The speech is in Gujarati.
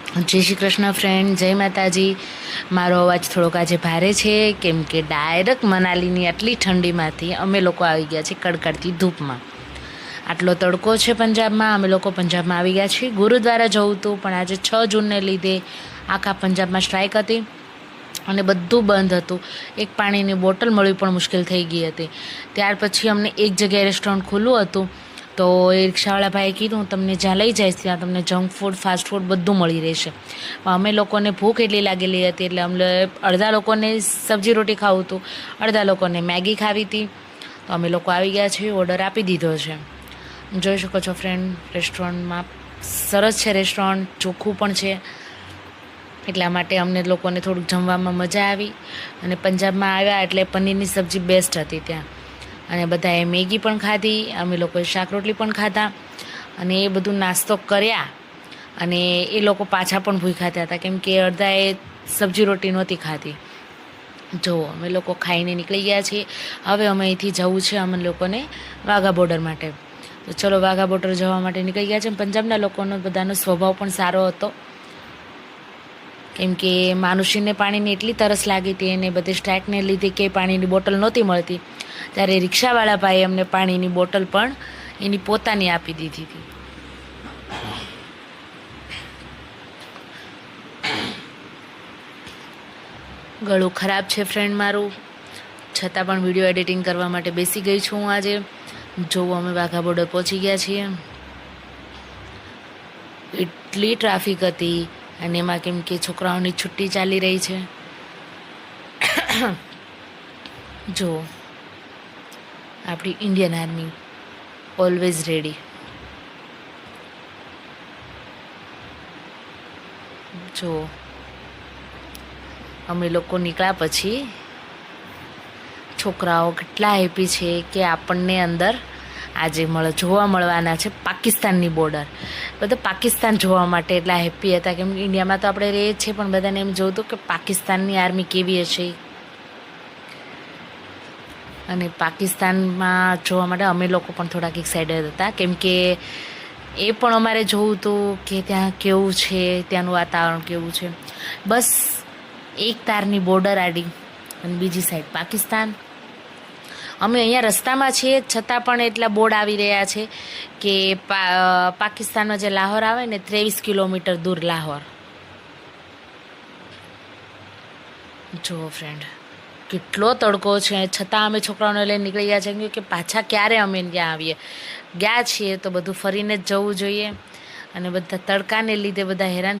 જય શ્રી કૃષ્ણ ફ્રેન્ડ, જય માતાજી। મારો અવાજ થોડોક આજે ભારે છે કેમ કે ડાયરેક્ટ મનાલીની આટલી ઠંડીમાંથી અમે લોકો આવી ગયા છીએ કડકડતી ધૂપમાં। આટલો તડકો છે પંજાબમાં, અમે લોકો પંજાબમાં આવી ગયા છીએ। ગુરુદ્વારા જવું હતું પણ આજે 6 જૂનને લીધે આખા પંજાબમાં સ્ટ્રાઇક હતી અને બધું બંધ હતું। એક પાણીની બોટલ મળવી પણ મુશ્કેલ થઈ ગઈ હતી। ત્યાર પછી અમને એક જગ્યાએ રેસ્ટોરન્ટ ખુલ્લું હતું તો એ રિક્ષાવાળા ભાઈએ કીધું હું તમને જ્યાં લઈ જઈશ ત્યાં તમને જંક ફૂડ ફાસ્ટ ફૂડ બધું મળી રહેશે। અમે લોકોને ભૂખ એટલી લાગેલી હતી એટલે અમને અડધા લોકોને સબ્જી રોટી ખાવું હતું, અડધા લોકોને મેગી ખાવી હતી। તો અમે લોકો આવી ગયા છીએ, ઓર્ડર આપી દીધો છે। જોઈ શકો છો ફ્રેન્ડ, રેસ્ટોરન્ટમાં સરસ છે, રેસ્ટોરન્ટ ચોખ્ખું પણ છે એટલા માટે અમને લોકોને થોડુંક જમવામાં મજા આવી। અને પંજાબમાં આવ્યા એટલે પનીરની સબ્જી બેસ્ટ હતી ત્યાં, અને બધાએ મેગી પણ ખાધી, અમે લોકોએ શાક રોટલી પણ ખાધા અને એ બધું નાસ્તો કર્યા। અને એ લોકો પાછા પણ ભૂખ્યા હતા કેમ કે અડધાએ સબ્જી રોટી નહોતી ખાધી। જો અમે લોકો ખાઈને નીકળી ગયા છીએ। હવે અમે અહીંથી જવું છે અમે લોકોને વાઘા બોર્ડર માટે। તો ચલો વાઘા બોર્ડર જવા માટે નીકળી ગયા છે। પંજાબના લોકોનો બધાનો સ્વભાવ પણ સારો હતો કેમ કે માનુષીને પાણીની એટલી તરસ લાગી હતી અને બધી સ્ટ્રાઇકને લીધે કે પાણીની બોટલ નહોતી મળતી, ત્યારે રિક્ષાવાળા ભાઈએ અમને પાણીની બોટલ પણ એની પોતાની આપી દીધી હતી। ગળું ખરાબ છે ફ્રેન્ડ મારું, છતાં પણ વિડીયો એડિટિંગ કરવા માટે બેસી ગઈ છું હું આજે। જોવો અમે વાઘા બોર્ડર પહોંચી ગયા છીએ। એટલી ટ્રાફિક હતી અને એમાં કેમ કે છોકરાઓની છુટ્ટી ચાલી રહી છે। જો આપણી ઇન્ડિયન આર્મી ઓલવેઝ રેડી। જો અમે લોકો નીકળ્યા પછી છોકરાઓ કેટલા હેપી છે કે આપણને અંદર આજે જોવા મળવાના છે પાકિસ્તાનની બોર્ડર। બધા પાકિસ્તાન જોવા માટે એટલા હેપી હતા કેમ કે ઇન્ડિયામાં તો આપણે રહીએ છીએ પણ બધાને એમ જોતું કે પાકિસ્તાનની આર્મી કેવી હશે। અને પાકિસ્તાનમાં જોવા માટે અમે લોકો પણ થોડાક એક્સાઇટેડ હતા કેમ કે એ પણ અમારે જોવું હતું કે ત્યાં કેવું છે, ત્યાંનું વાતાવરણ કેવું છે। બસ એક તારની બોર્ડર આડી અને બીજી સાઈડ પાકિસ્તાન। અમે અહીંયા રસ્તામાં છીએ છતાં પણ એટલા બોર્ડ આવી રહ્યા છે કે પાકિસ્તાનમાં જે લાહોર આવે ને 23 કિલોમીટર દૂર લાહોર। જુઓ ફ્રેન્ડ કેટલો તડકો છે છતાં અમે છોકરાઓને લઈને નીકળી ગયા છે કે પાછા ક્યારે અમે ત્યાં આવીએ। ગયા છીએ તો બધું ફરીને જ જવું જોઈએ અને બધા તડકાને લીધે બધા હેરાન